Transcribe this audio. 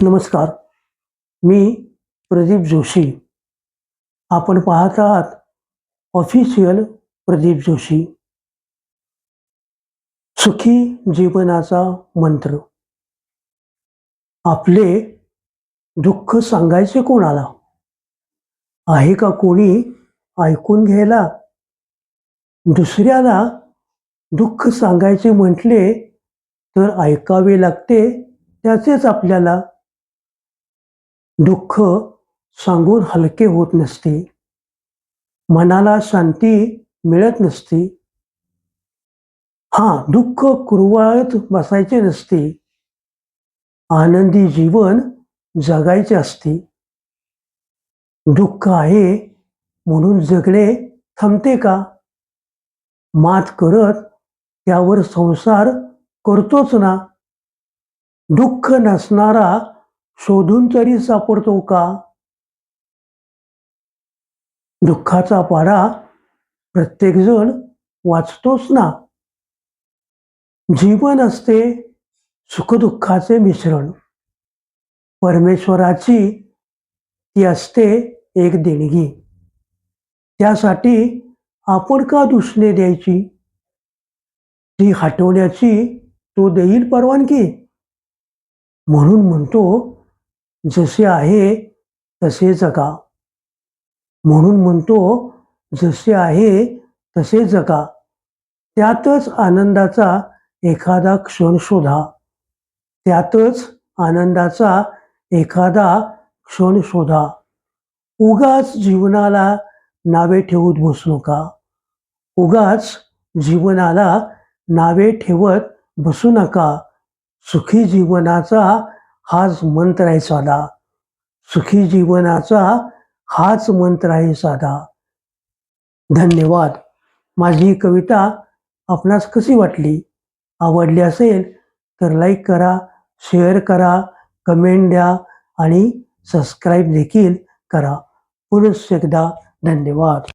नमस्कार. मी प्रदीप जोशी. आपण पाहत आहात ऑफिशियल प्रदीप जोशी. सुखी जीवनाचा मंत्र. आपले दुःख सांगायचे कोणाला? आहे का कोणी ऐकून घ्यायला? दुसऱ्याला दुःख सांगायचे म्हटले तर ऐकावे लागते त्याचेच आपल्याला. दुःख सांगून हलके होत नसते, मनाला शांती मिळत नसते. दुःख कुरवाळत बसायचे नसते, आनंदी जीवन जगायचे असते. दुःख आहे म्हणून जगणे थांबते का? मात करत त्यावर संसार करतोच ना. दुःख नसणारा शोधून तरी सापडतो का? दुःखाचा पाढा प्रत्येकजण वाचतोच ना. जीवन असते सुखदुःखाचे मिश्रण. परमेश्वराची ती असते एक देणगी. त्यासाठी आपण का दुसणे द्यायची? ती हटवण्याची तो देईल परवानगी. म्हणून म्हणतो, जसे आहे तसे जगा. म्हणून म्हणतो, जसे आहे तसे जगा. त्यातच आनंदाचा एखादा क्षण शोधा. त्यातच आनंदाचा एखादा क्षण शोधा. उगाच जीवनाला नावे ठेवत बसू नका. उगाच जीवनाला नावे ठेवत बसू नका. सुखी जीवनाचा हाच मंत्र आहे साधा. सुखी जीवनाचा हाच मंत्र आहे साधा. धन्यवाद. माझी ही कविता आपणास कशी वाटली? आवडली असेल तर लाईक करा, शेअर करा, कमेंट द्या आणि सबस्क्राईब देखील करा. पुनश्च एकदा धन्यवाद.